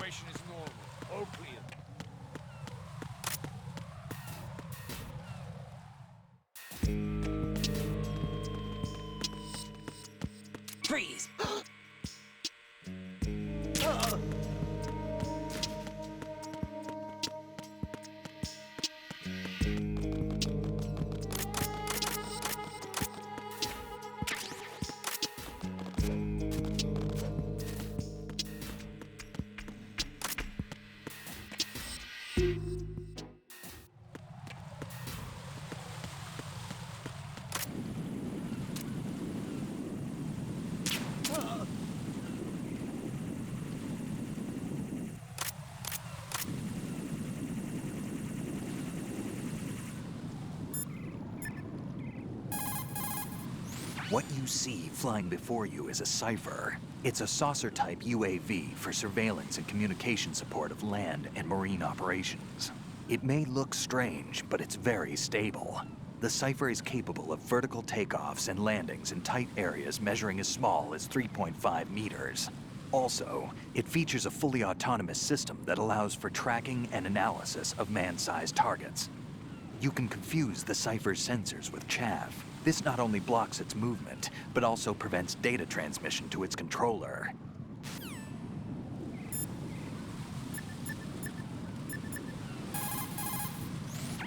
situation is normal. All clear. Freeze! What you see flying before you is a Cypher. It's a saucer-type UAV for surveillance and communication support of land and marine operations. It may look strange, but it's very stable. The Cypher is capable of vertical takeoffs and landings in tight areas measuring as small as 3.5 meters. Also, it features a fully autonomous system that allows for tracking and analysis of man-sized targets. You can confuse the Cypher's sensors with chaff. This not only blocks its movement, but also prevents data transmission to its controller.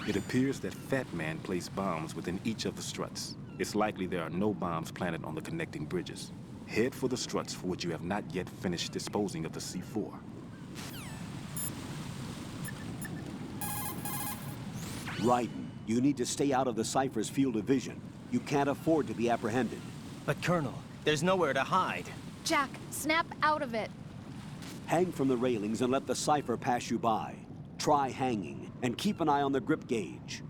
It appears that Fat Man placed bombs within each of the struts. It's likely there are no bombs planted on the connecting bridges. Head for the struts for which you have not yet finished disposing of the C4. Raiden, you need to stay out of the Cypher's field of vision. You can't afford to be apprehended. But Colonel, there's nowhere to hide. Jack, snap out of it. Hang from the railings and let the Cypher pass you by. Try hanging, and keep an eye on the grip gauge.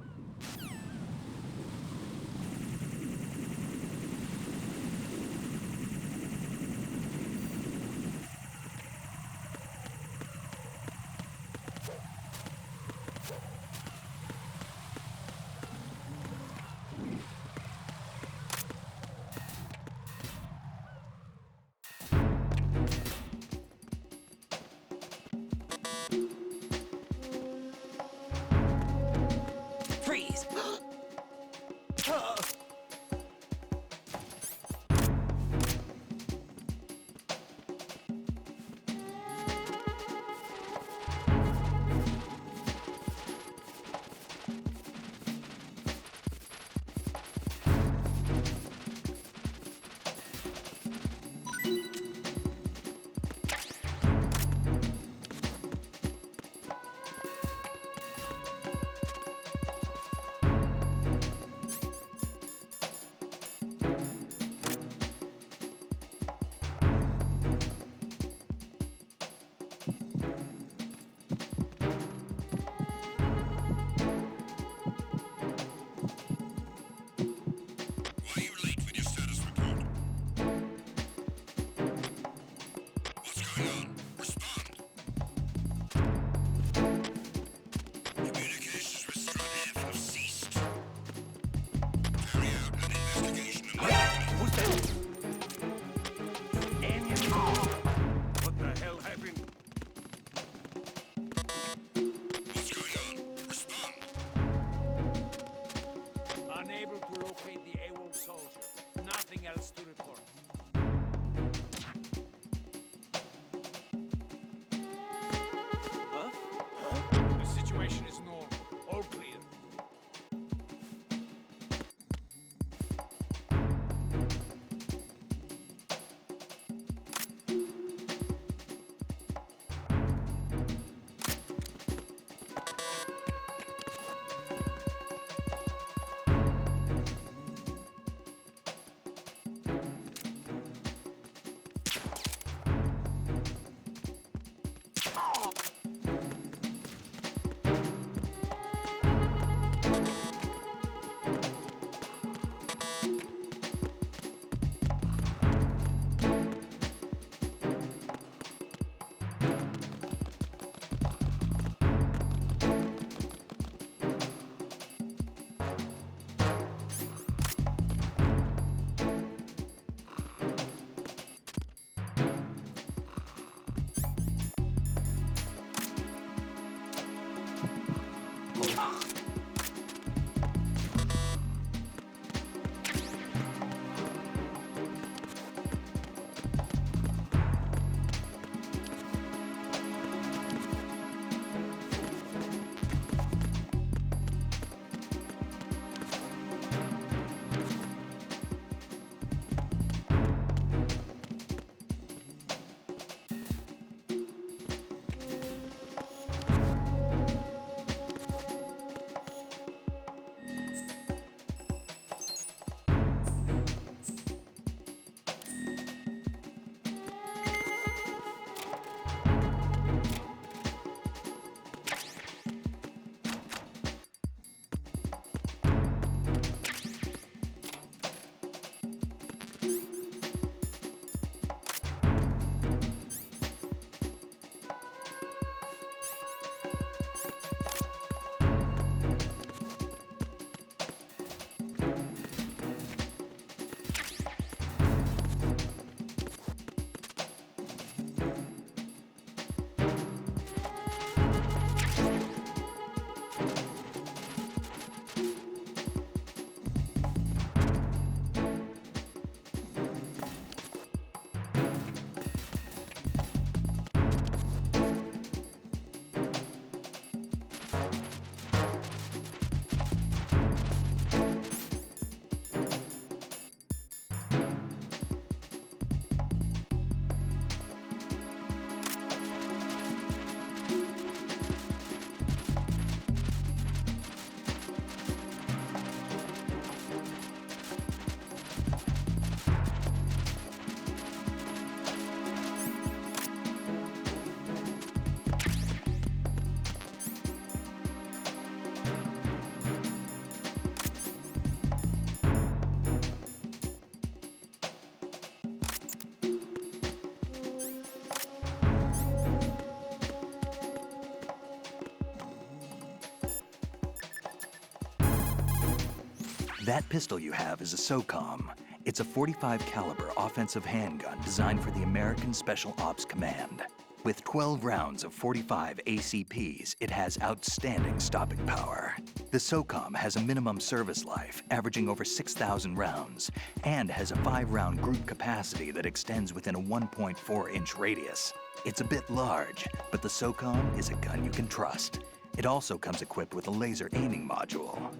That pistol you have is a SOCOM. It's a .45 caliber offensive handgun designed for the American Special Ops Command. With 12 rounds of .45 ACPs, it has outstanding stopping power. The SOCOM has a minimum service life, averaging over 6,000 rounds, and has a 5-round group capacity that extends within a 1.4-inch radius. It's a bit large, but the SOCOM is a gun you can trust. It also comes equipped with a laser aiming module.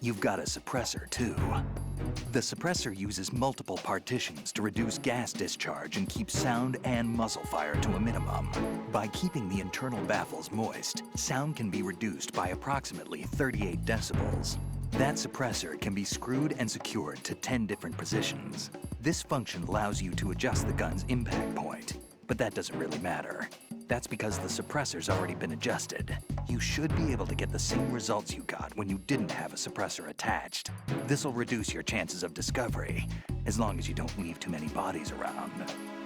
You've got a suppressor, too. The suppressor uses multiple partitions to reduce gas discharge and keep sound and muzzle fire to a minimum. By keeping the internal baffles moist, sound can be reduced by approximately 38 decibels. That suppressor can be screwed and secured to 10 different positions. This function allows you to adjust the gun's impact point, but that doesn't really matter. That's because the suppressor's already been adjusted. You should be able to get the same results you got when you didn't have a suppressor attached. This'll reduce your chances of discovery, as long as you don't leave too many bodies around.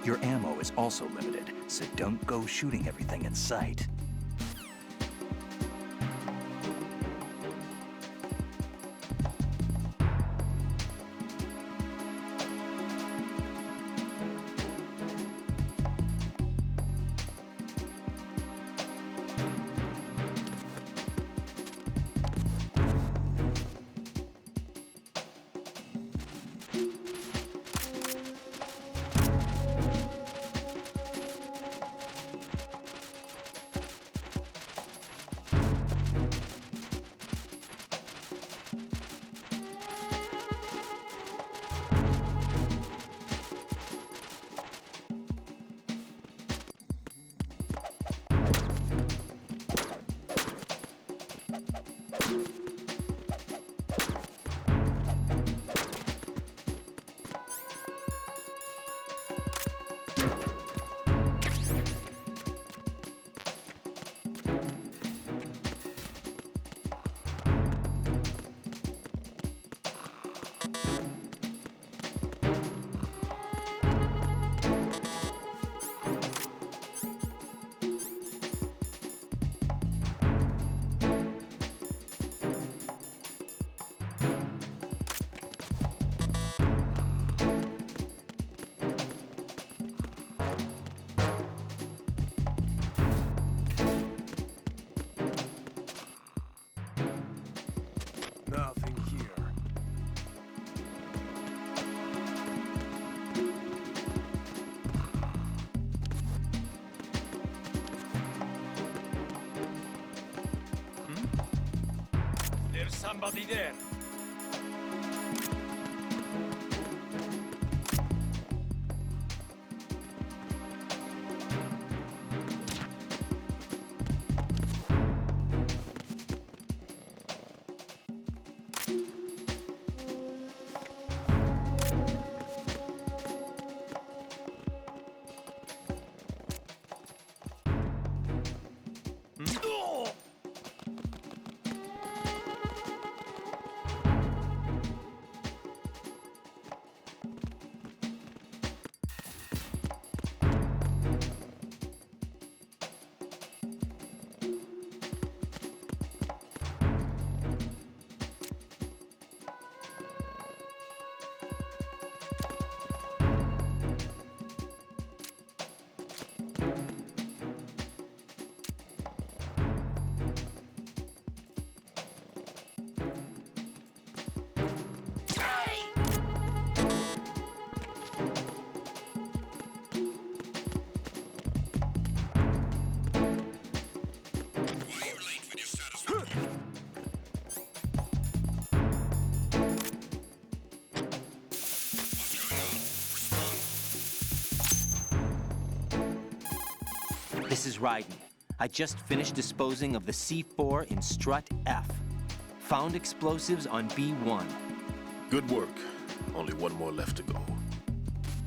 Your ammo is also limited, so don't go shooting everything in sight. Nothing here. There's somebody there. This is Raiden. I just finished disposing of the C4 in Strut F. Found explosives on B1. Good work. Only one more left to go.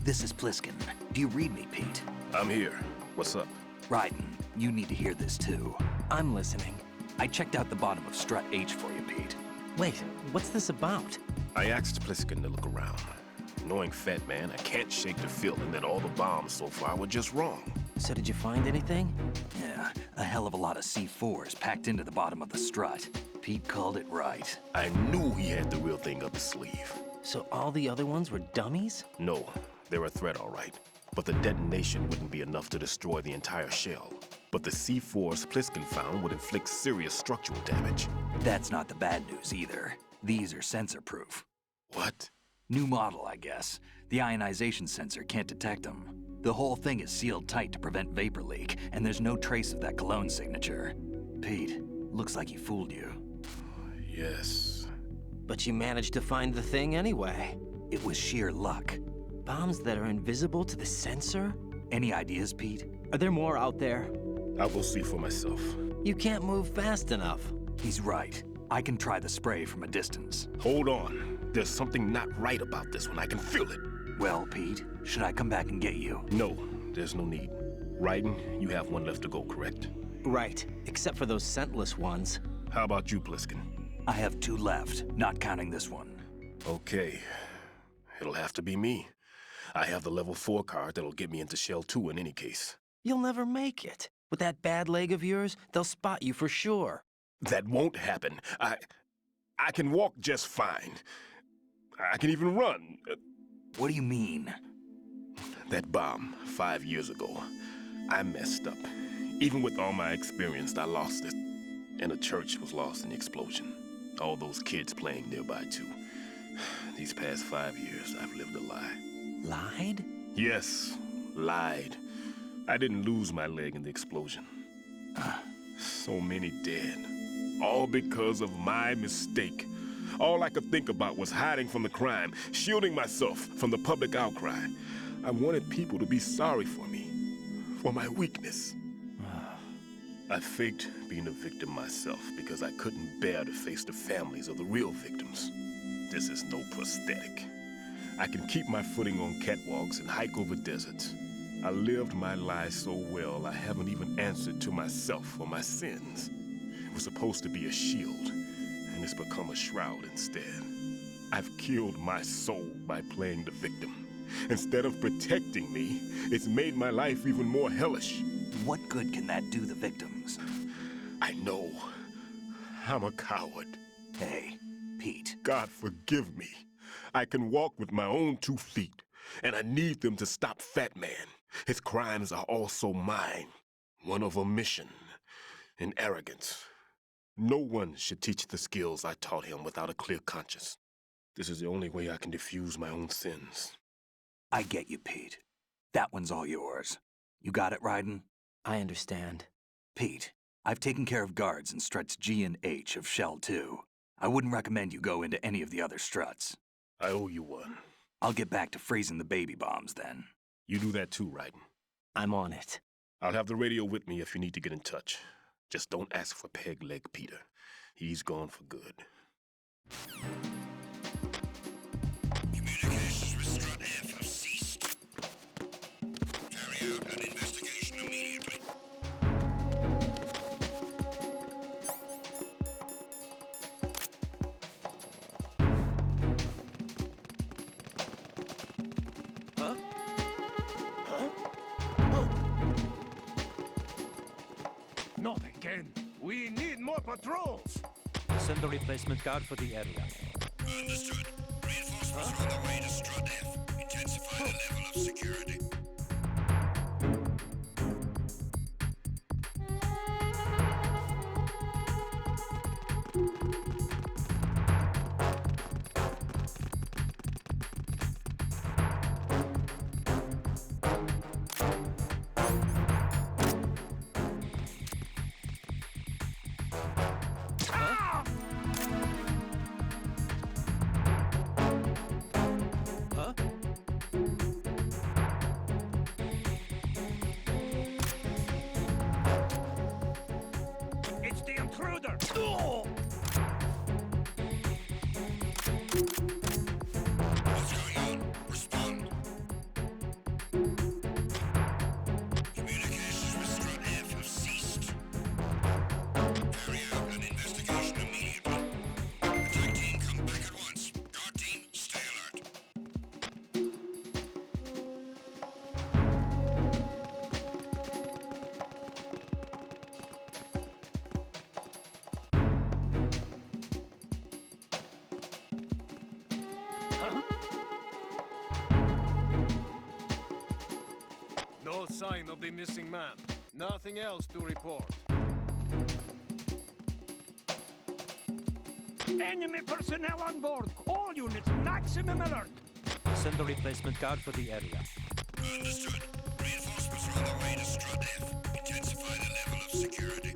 This is Pliskin. Do you read me, Pete? I'm here. What's up? Raiden, you need to hear this too. I'm listening. I checked out the bottom of Strut H for you, Pete. Wait, what's this about? I asked Pliskin to look around. Knowing Fat Man, I can't shake the feeling that all the bombs so far were just wrong. So did you find anything? Yeah, a hell of a lot of C4s packed into the bottom of the strut. Pete called it right. I knew he had the real thing up his sleeve. So all the other ones were dummies? No, they're a threat, all right. But the detonation wouldn't be enough to destroy the entire shell. But the C4s Pliskin found would inflict serious structural damage. That's not the bad news either. These are sensor-proof. What? New model, I guess. The ionization sensor can't detect them. The whole thing is sealed tight to prevent vapor leak, and there's no trace of that cologne signature. Pete, looks like he fooled you. Yes. But you managed to find the thing anyway. It was sheer luck. Bombs that are invisible to the sensor? Any ideas, Pete? Are there more out there? I'll go see for myself. You can't move fast enough. He's right. I can try the spray from a distance. Hold on. There's something not right about this one. I can feel it. Well, Pete, should I come back and get you? No, there's no need. Raiden, you have one left to go, correct? Right, except for those scentless ones. How about you, Pliskin? I have 2 left, not counting this one. Okay. It'll have to be me. I have the level 4 card that'll get me into Shell 2 in any case. You'll never make it. With that bad leg of yours, they'll spot you for sure. That won't happen. I can walk just fine. I can even run. What do you mean? That bomb 5 years ago, I messed up. Even with all my experience, I lost it. And the church was lost in the explosion. All those kids playing nearby, too. These past 5 years, I've lived a lie. Lied? Yes, lied. I didn't lose my leg in the explosion. So many dead. All because of my mistake. All I could think about was hiding from the crime, shielding myself from the public outcry. I wanted people to be sorry for me, for my weakness. I faked being a victim myself because I couldn't bear to face the families of the real victims. This is no prosthetic. I can keep my footing on catwalks and hike over deserts. I lived my life so well I haven't even answered to myself for my sins. It was supposed to be a shield, and it's become a shroud instead. I've killed my soul by playing the victim. Instead of protecting me, it's made my life even more hellish. What good can that do the victims? I know. I'm a coward. Hey, Pete. God forgive me. I can walk with my own 2 feet, and I need them to stop Fat Man. His crimes are also mine. One of omission and arrogance. No one should teach the skills I taught him without a clear conscience. This is the only way I can diffuse my own sins. I get you, Pete. That one's all yours. You got it, Raiden? I understand. Pete, I've taken care of guards in struts G and H of Shell 2. I wouldn't recommend you go into any of the other struts. I owe you one. I'll get back to freezing the baby bombs then. You do that too, Raiden. I'm on it. I'll have the radio with me if you need to get in touch. Just don't ask for Peg Leg Peter. He's gone for good. Communications with Strut F have ceased. Carry out an investigation immediately. Not again. We need more patrols. Send a replacement guard for the area. Understood. Reinforcements are on the way to Strut F. Intensify the level of security. It's the intruder. What's going on? Respond. Communications with Strut F have ceased. Carry out an investigation immediately. Attack team, come back at once. Guard team, stay alert. sign of the missing man. Nothing else to report. Enemy personnel on board. All units, maximum alert. Send a replacement guard for the area. Understood. Reinforcements are on the way to Strut F. Intensify the level of security.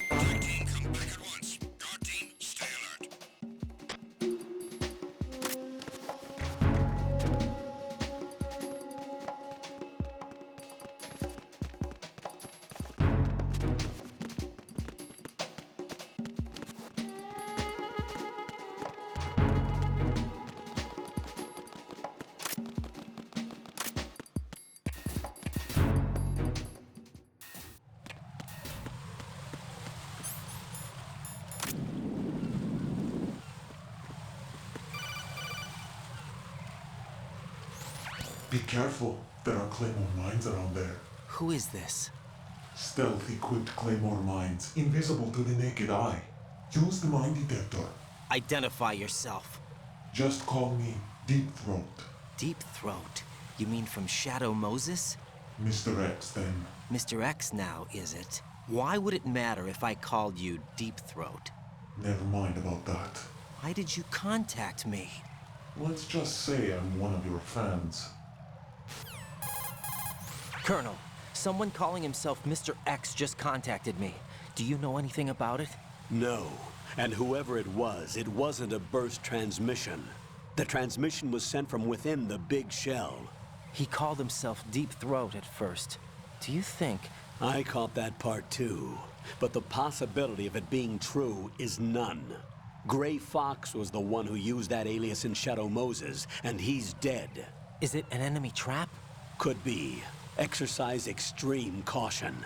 Attack team, come back at once. Guard team, stay alert. Be careful. There are Claymore mines around there. Who is this? Stealth-equipped Claymore mines, invisible to the naked eye. Use the mine detector. Identify yourself. Just call me Deep Throat. Deep Throat? You mean from Shadow Moses? Mr. X, then. Mr. X now, is it? Why would it matter if I called you Deep Throat? Never mind about that. Why did you contact me? Let's just say I'm one of your fans. Colonel, someone calling himself Mr. X just contacted me. Do you know anything about it? No. And whoever it wasn't a burst transmission. The transmission was sent from within the big shell. He called himself Deep Throat at first. Do you think... I caught that part too. But the possibility of it being true is none. Gray Fox was the one who used that alias in Shadow Moses, and he's dead. Is it an enemy trap? Could be. Exercise extreme caution.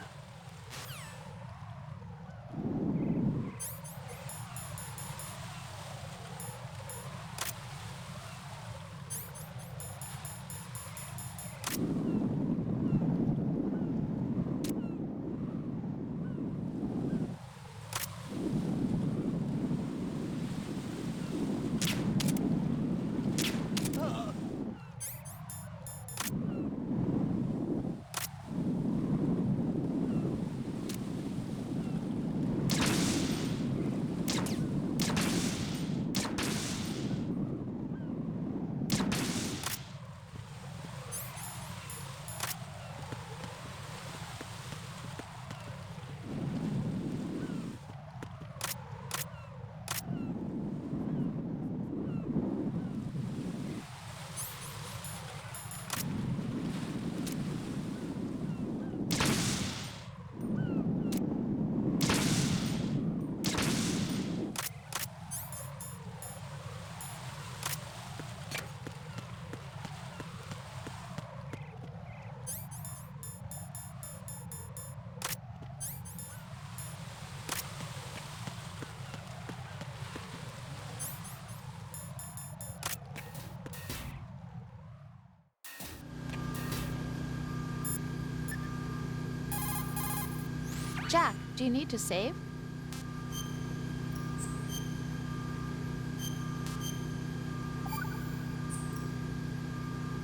Jack, do you need to save?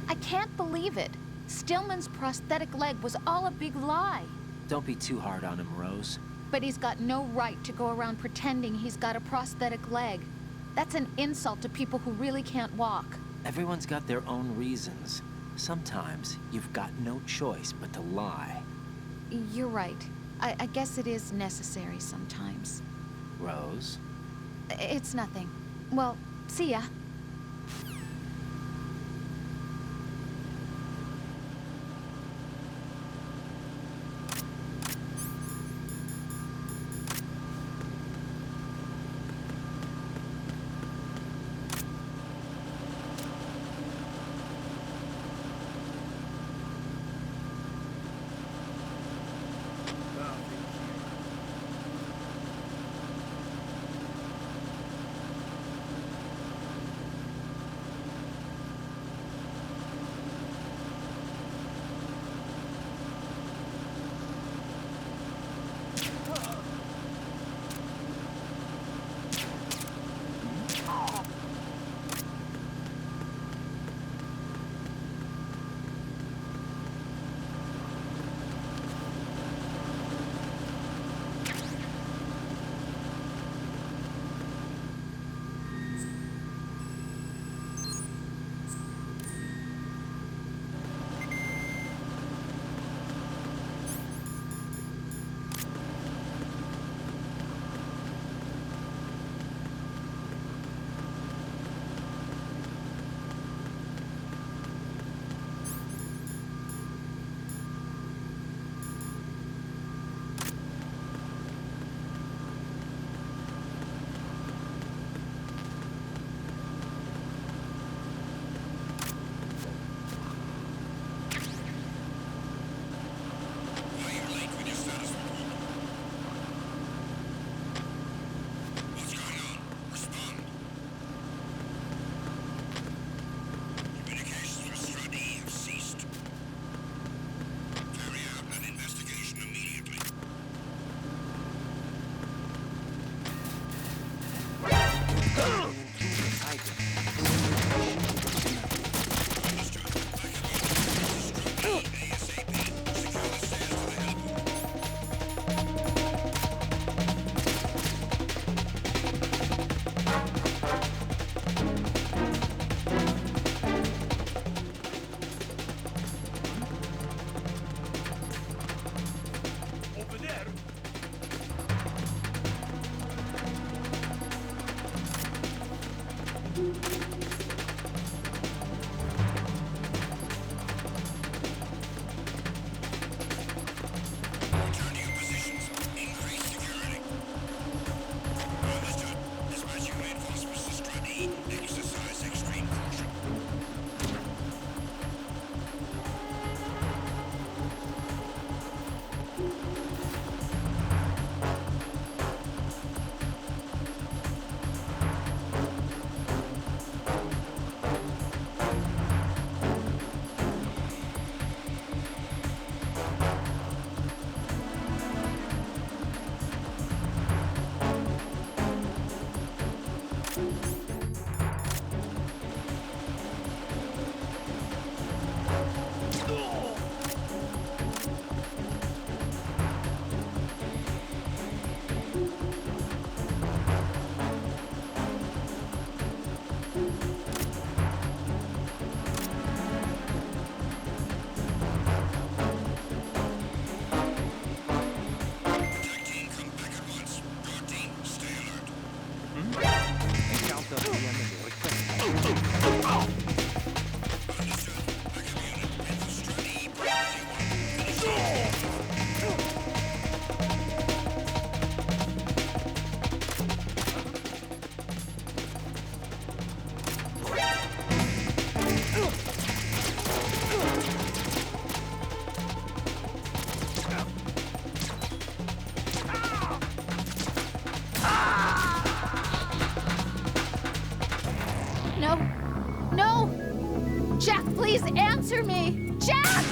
I can't believe it. Stillman's prosthetic leg was all a big lie. Don't be too hard on him, Rose. But he's got no right to go around pretending he's got a prosthetic leg. That's an insult to people who really can't walk. Everyone's got their own reasons. Sometimes you've got no choice but to lie. You're right. I guess it is necessary sometimes. Rose? It's nothing. Well, see ya. Answer me! Jack!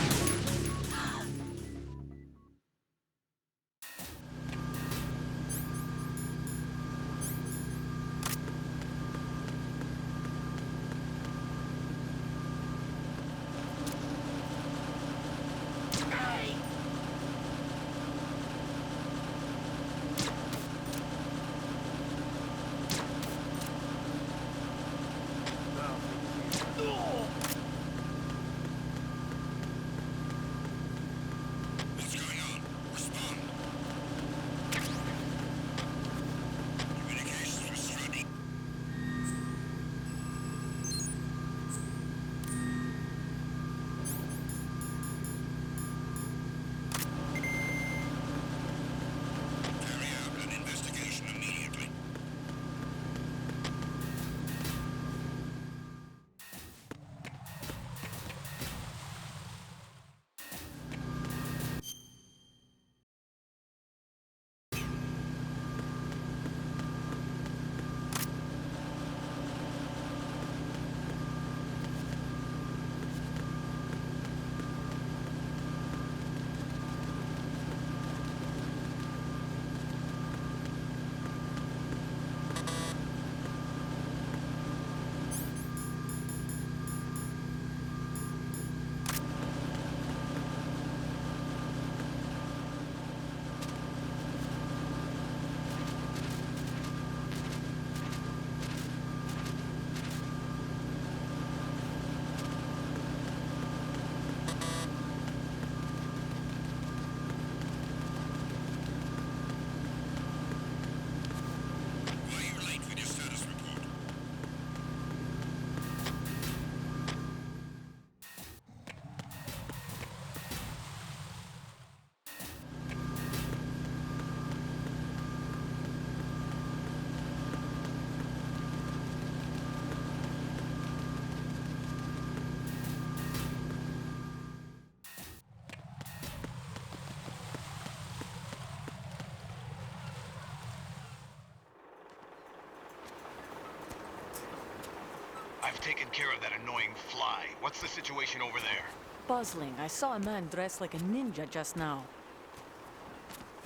taken care of that annoying fly. What's the situation over there? Puzzling. I saw a man dressed like a ninja just now.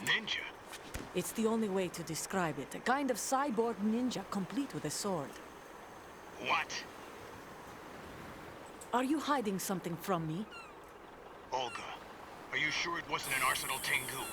Ninja? It's the only way to describe it. A kind of cyborg ninja, complete with a sword. What? Are you hiding something from me? Olga, are you sure it wasn't an Arsenal Tengu?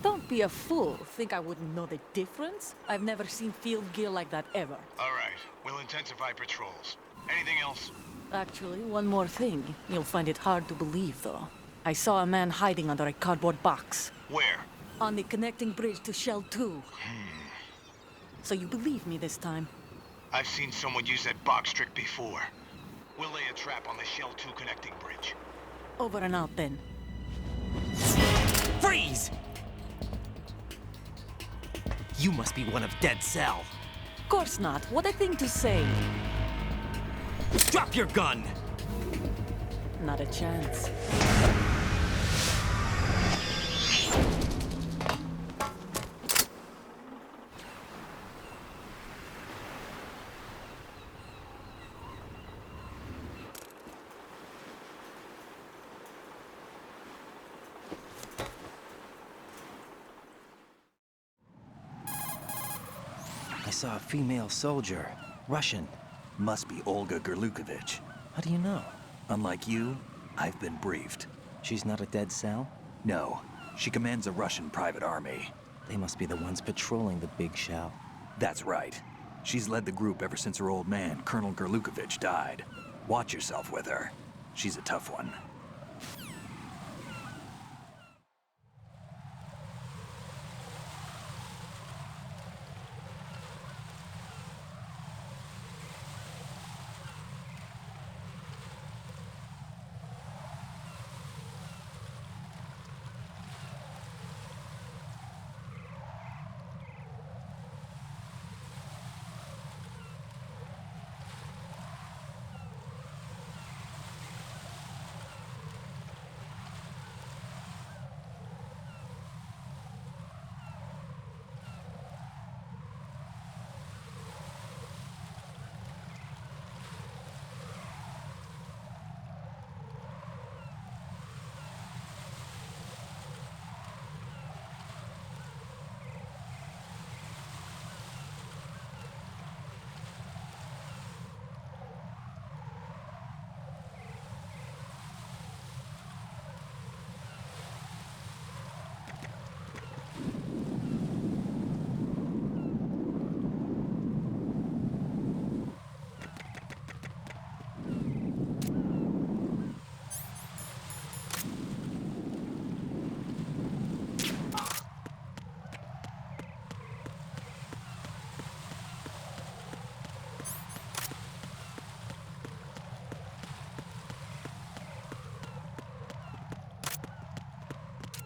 Don't be a fool. Think I wouldn't know the difference? I've never seen field gear like that ever. All right, we'll intensify patrols. Anything else? Actually, one more thing. You'll find it hard to believe, though. I saw a man hiding under a cardboard box. Where? On the connecting bridge to Shell 2. So you believe me this time? I've seen someone use that box trick before. We'll lay a trap on the Shell 2 connecting bridge. Over and out, then. Freeze! You must be one of Dead Cell. Of course not. What a thing to say. Drop your gun! Not a chance. I saw a female soldier. Russian. Must be Olga Gerlukovich. How do you know? Unlike you, I've been briefed. She's not a Dead Cell? No, she commands a Russian private army. They must be the ones patrolling the Big Shell. That's right. She's led the group ever since her old man, Colonel Gerlukovich, died. Watch yourself with her. She's a tough one.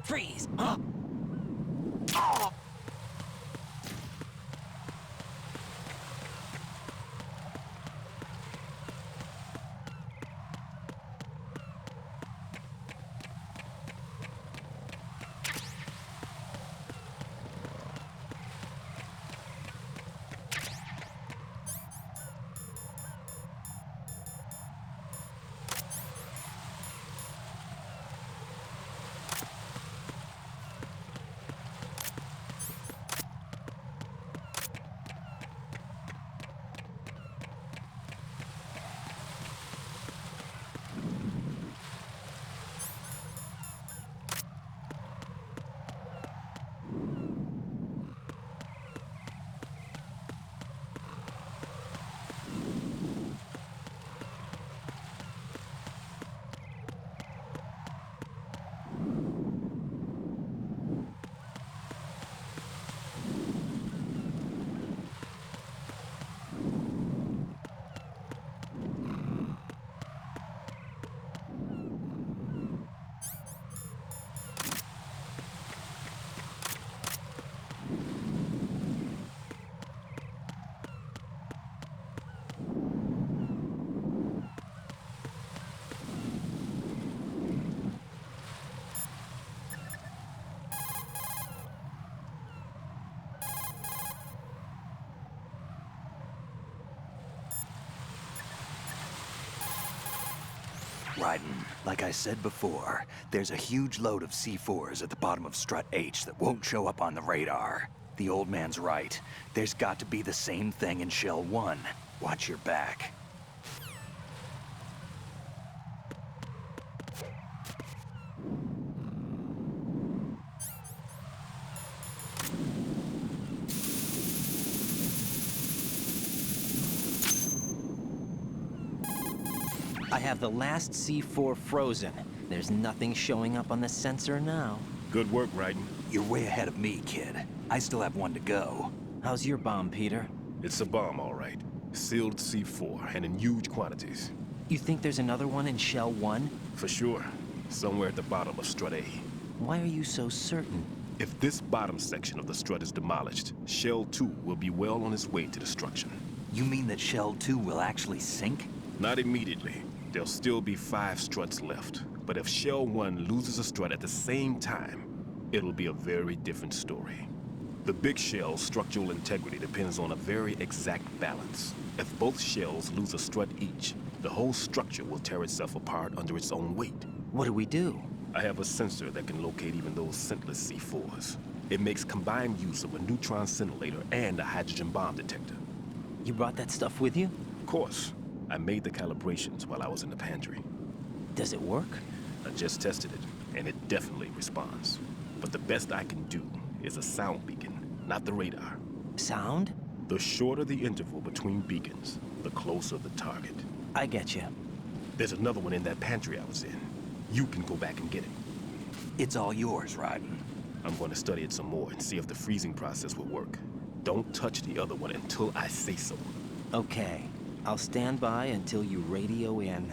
Freeze! Raiden, like I said before, there's a huge load of C4s at the bottom of Strut H that won't show up on the radar. The old man's right. There's got to be the same thing in Shell 1. Watch your back. I have the last C4 frozen. There's nothing showing up on the sensor now. Good work, Raiden. You're way ahead of me, kid. I still have one to go. How's your bomb, Peter? It's a bomb, all right. Sealed C4, and in huge quantities. You think there's another one in Shell 1? For sure. Somewhere at the bottom of Strut A. Why are you so certain? If this bottom section of the strut is demolished, Shell 2 will be well on its way to destruction. You mean that Shell 2 will actually sink? Not immediately. There'll still be 5 struts left. But if Shell 1 loses a strut at the same time, it'll be a very different story. The big shell's structural integrity depends on a very exact balance. If both shells lose a strut each, the whole structure will tear itself apart under its own weight. What do we do? I have a sensor that can locate even those scentless C4s. It makes combined use of a neutron scintillator and a hydrogen bomb detector. You brought that stuff with you? Of course. I made the calibrations while I was in the pantry. Does it work? I just tested it, and it definitely responds. But the best I can do is a sound beacon, not the radar. Sound? The shorter the interval between beacons, the closer the target. I get you. There's another one in that pantry I was in. You can go back and get it. It's all yours, Raiden. I'm going to study it some more and see if the freezing process will work. Don't touch the other one until I say so. Okay. I'll stand by until you radio in.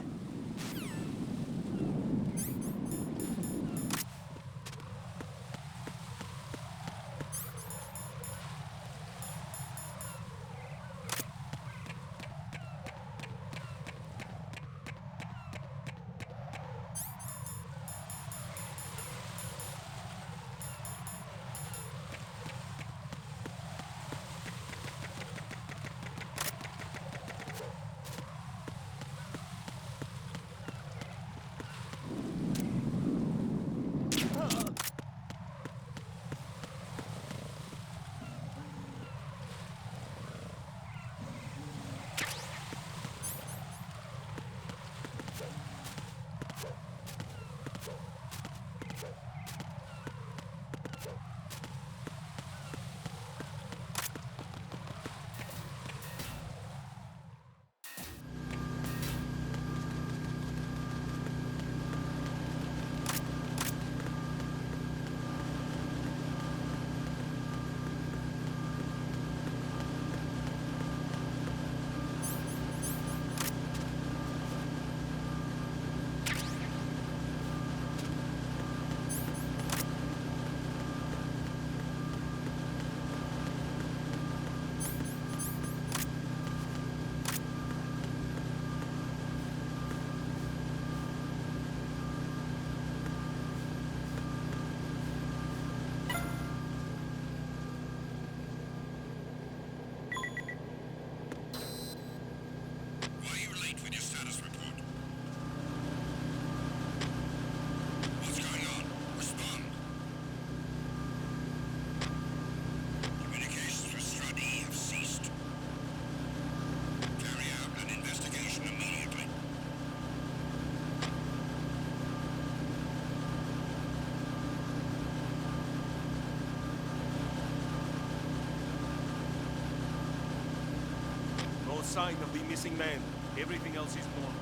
Sign of the missing man. Everything else is normal.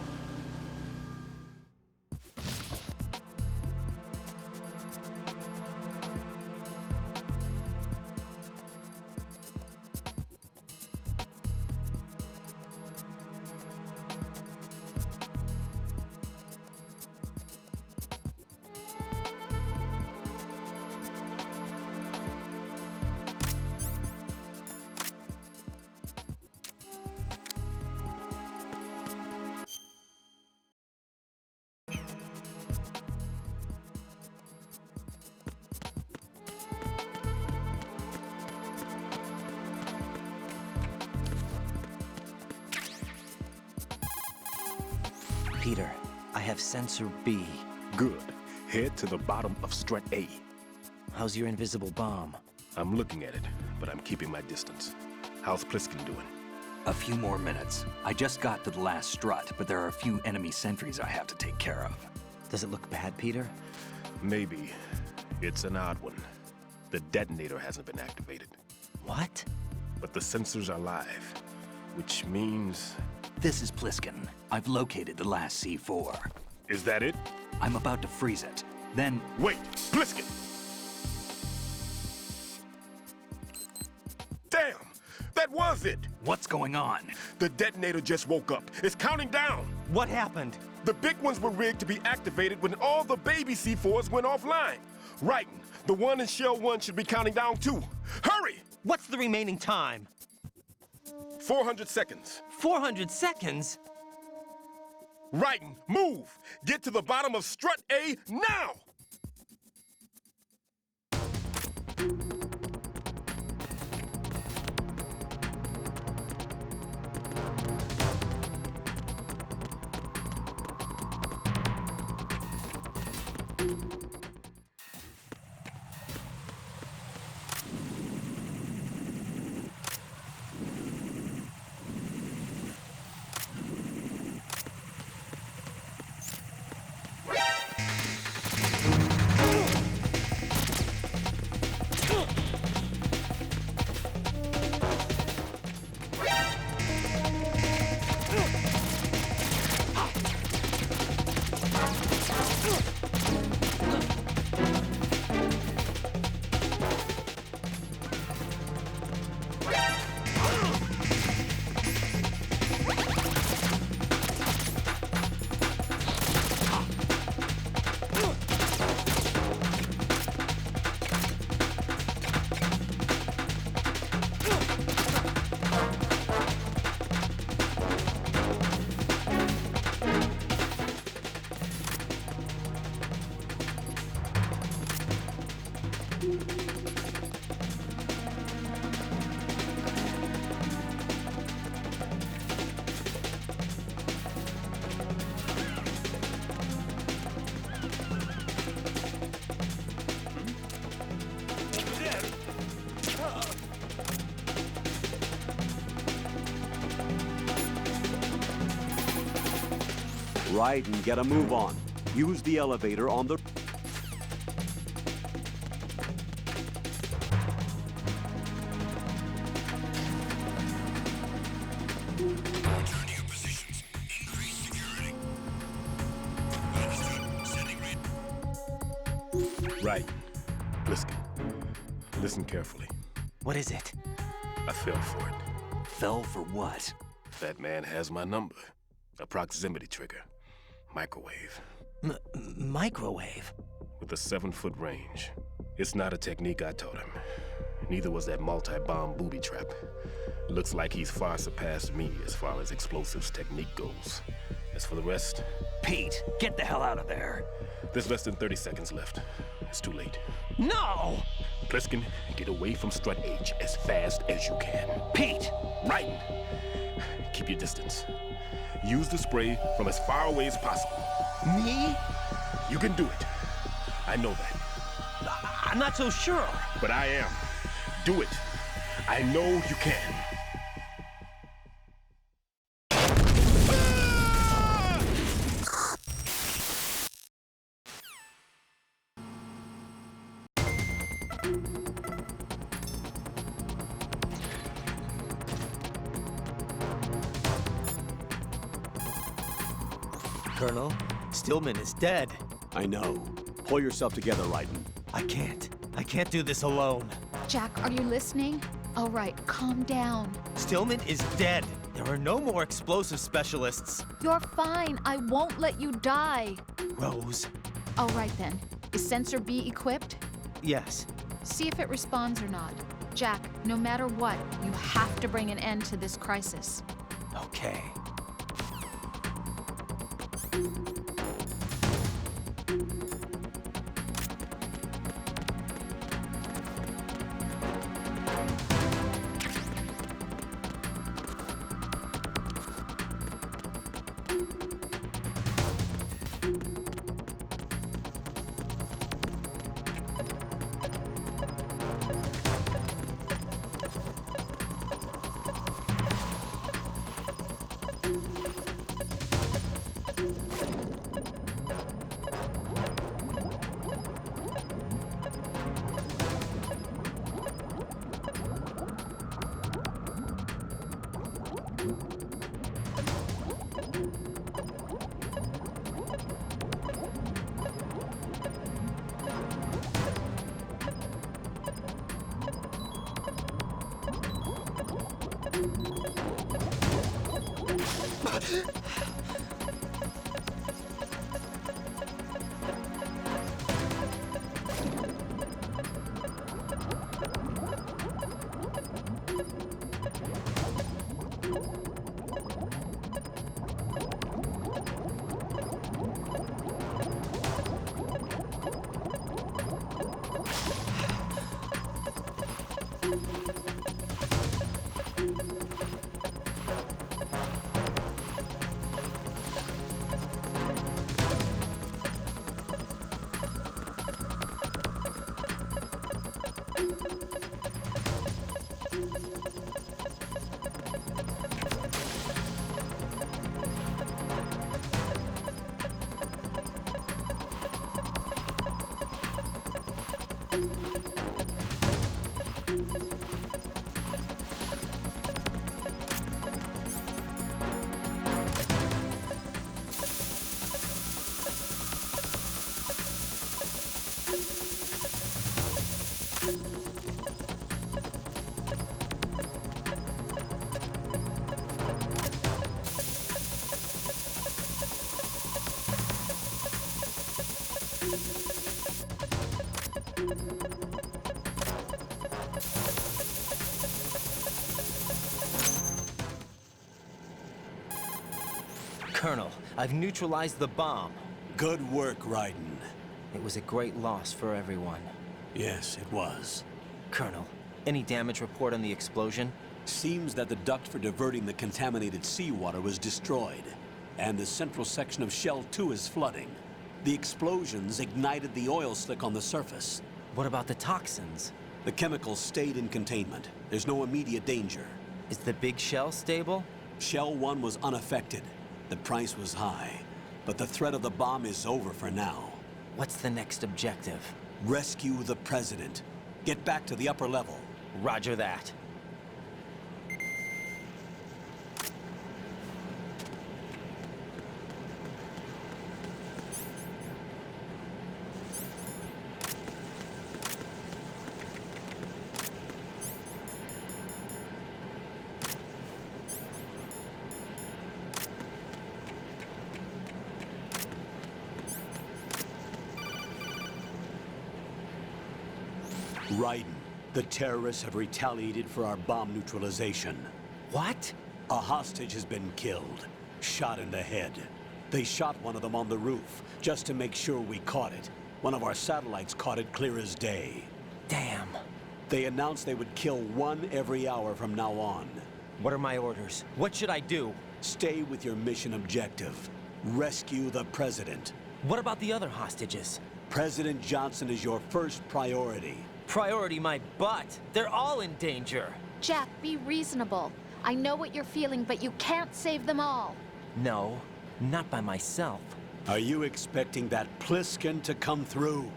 Peter, I have sensor B. Good. Head to the bottom of strut A. How's your invisible bomb? I'm looking at it, but I'm keeping my distance. How's Pliskin doing? A few more minutes. I just got to the last strut, but there are a few enemy sentries I have to take care of. Does it look bad, Peter? Maybe. It's an odd one. The detonator hasn't been activated. What? But the sensors are live, which means... This is Pliskin. I've located the last C4. Is that it? I'm about to freeze it. Then... Wait! Pliskin! Damn! That was it! What's going on? The detonator just woke up. It's counting down! What happened? The big ones were rigged to be activated when all the baby C4s went offline. Right. The one in Shell 1 should be counting down too. Hurry! What's the remaining time? 400 seconds. 400 seconds? Raiden, move! Get to the bottom of strut A now! Raiden, get a move on. Use the elevator on the... Return to your positions. Increase security. Understood. Sending Right. Pliskin. Listen carefully. What is it? I fell for it. Fell for what? That man has my number. A proximity trigger. Microwave. Microwave? With a 7-foot range. It's not a technique I taught him. Neither was that multi-bomb booby trap. Looks like he's far surpassed me as far as explosives technique goes. As for the rest... Pete, get the hell out of there. There's less than 30 seconds left. It's too late. No! Pliskin, get away from Strut H as fast as you can. Pete! Raiden! Keep your distance. Use the spray from as far away as possible. Me? You can do it. I know that. I'm not so sure. But I am. Do it. I know you can. Colonel, Stillman is dead. I know. Pull yourself together, Raiden. I can't. I can't do this alone. Jack, are you listening? All right, calm down. Stillman is dead. There are no more explosive specialists. You're fine. I won't let you die. Rose. All right then. Is Sensor B equipped? Yes. See if it responds or not. Jack, no matter what, you have to bring an end to this crisis. Okay. Colonel, I've neutralized the bomb. Good work, Raiden. It was a great loss for everyone. Yes, it was. Colonel, any damage report on the explosion? Seems that the duct for diverting the contaminated seawater was destroyed, and the central section of Shell 2 is flooding. The explosions ignited the oil slick on the surface. What about the toxins? The chemicals stayed in containment. There's no immediate danger. Is the big shell stable? Shell 1 was unaffected. The price was high, but the threat of the bomb is over for now. What's the next objective? Rescue the President. Get back to the upper level. Roger that. Raiden, the terrorists have retaliated for our bomb neutralization. What? A hostage has been killed, shot in the head. They shot one of them on the roof, just to make sure we caught it. One of our satellites caught it clear as day. Damn. They announced they would kill one every hour from now on. What are my orders? What should I do? Stay with your mission objective. Rescue the President. What about the other hostages? President Johnson is your first priority. Priority my butt. They're all in danger. Jack, be reasonable. I know what you're feeling, but you can't save them all. No, not by myself. Are you expecting that Pliskin to come through?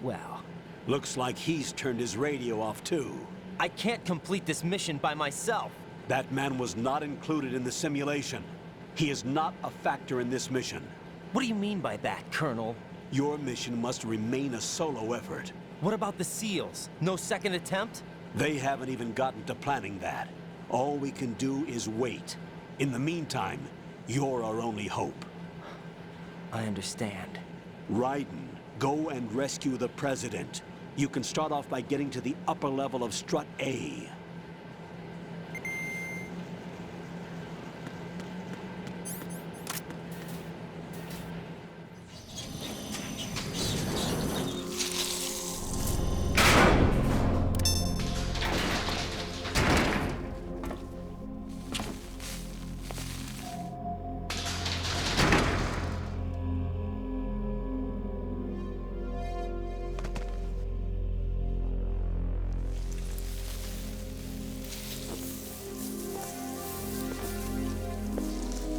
Well, looks like he's turned his radio off too. I can't complete this mission by myself. That man was not included in the simulation. He is not a factor in this mission. What do you mean by that, Colonel? Your mission must remain a solo effort. What about the SEALs? No second attempt? They haven't even gotten to planning that. All we can do is wait. In the meantime, you're our only hope. I understand. Raiden, go and rescue the President. You can start off by getting to the upper level of Strut A.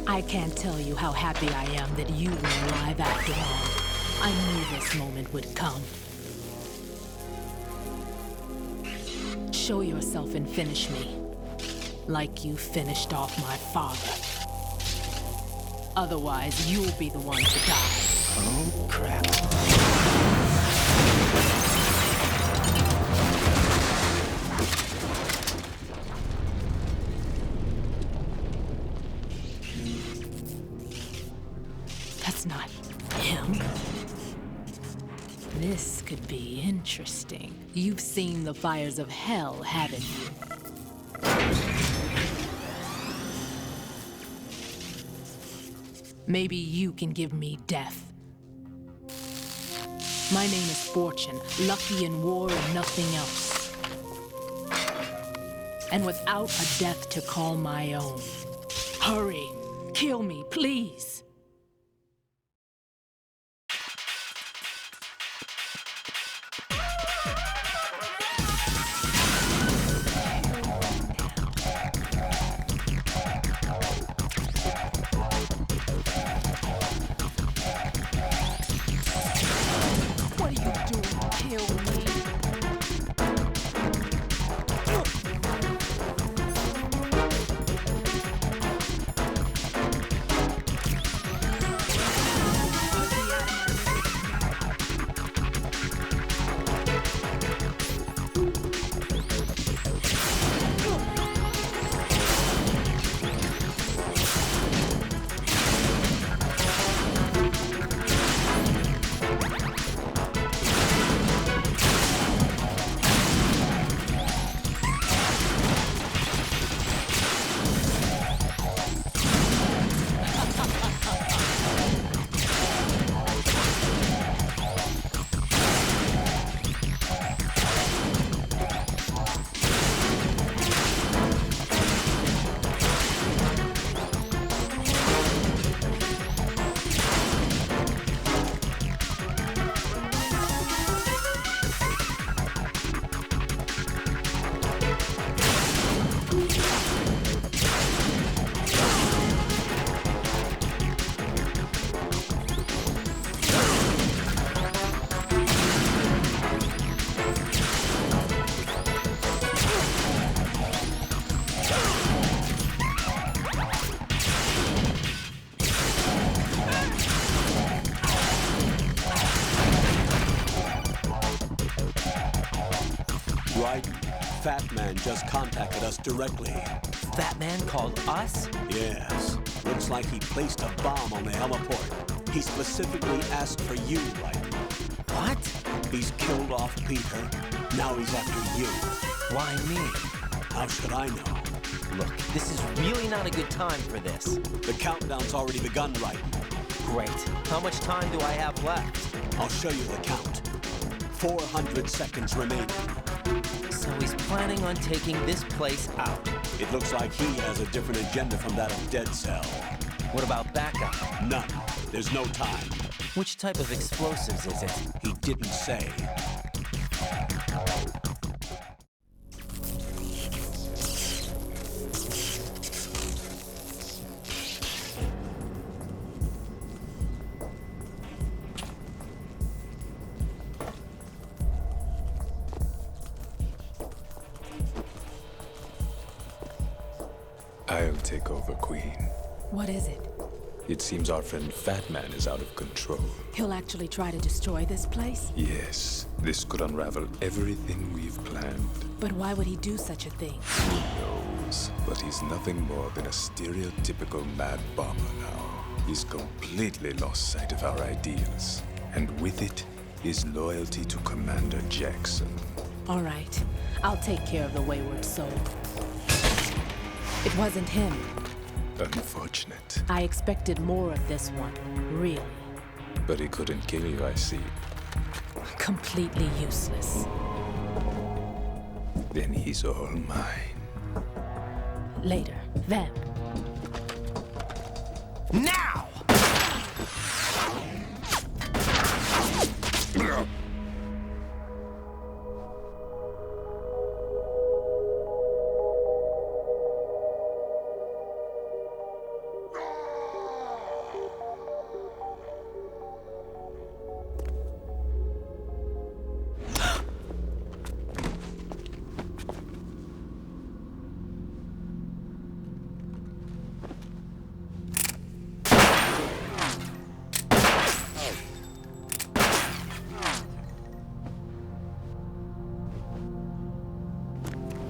I can't tell you how happy I am that you were alive after all. I knew this moment would come. Show yourself and finish me. Like you finished off my father. Otherwise, you'll be the one to die. Oh, crap. That's not him. This could be interesting. You've seen the fires of hell, haven't you? Maybe you can give me death. My name is Fortune, lucky in war and nothing else. And without a death to call my own. Hurry, kill me, please. Fat Man just contacted us directly. Fat Man called us? Yes. Looks like he placed a bomb on the heliport. He specifically asked for you, Raiden. What? He's killed off Peter. Now he's after you. Why me? How should I know? Look, this is really not a good time for this. The countdown's already begun, Raiden. Great. How much time do I have left? I'll show you the count. 400 seconds remaining. So he's planning on taking this place out. It looks like he has a different agenda from that of Dead Cell. What about backup? None. There's no time. Which type of explosives is it? He didn't say. I'll take over, Queen. What is it? It seems our friend Fat Man is out of control. He'll actually try to destroy this place? Yes, this could unravel everything we've planned. But why would he do such a thing? Who knows? But he's nothing more than a stereotypical mad bomber now. He's completely lost sight of our ideals. And with it, his loyalty to Commander Jackson. All right. I'll take care of the wayward soul. It wasn't him. Unfortunate. I expected more of this one, really. But he couldn't kill you, I see. Completely useless. Then he's all mine. Later. Vamp. Now!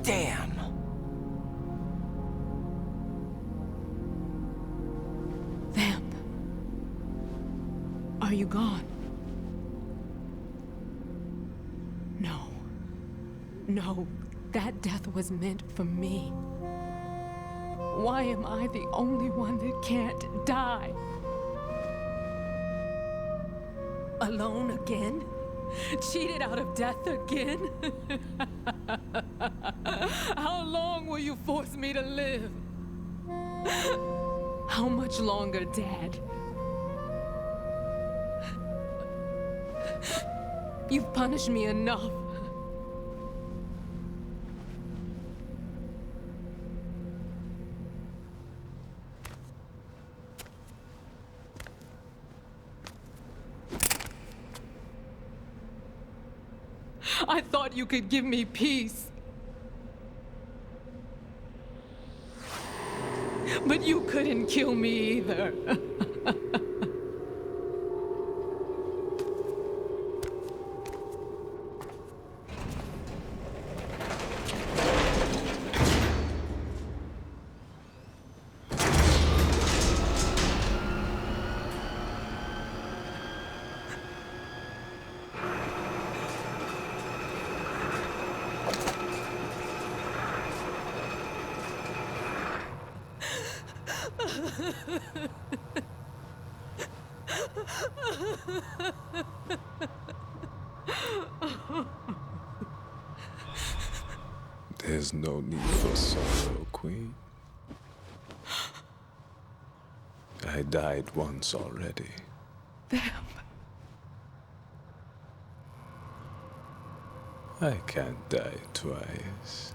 Damn! Vamp. Are you gone? No. No, that death was meant for me. Why am I the only one that can't die? Alone again? Cheated out of death again? How long will you force me to live? How much longer, Dad? You've punished me enough. I thought you could give me peace. But you couldn't kill me either. There's no need for sorrow, Queen. I died once already. Vamp. I can't die twice.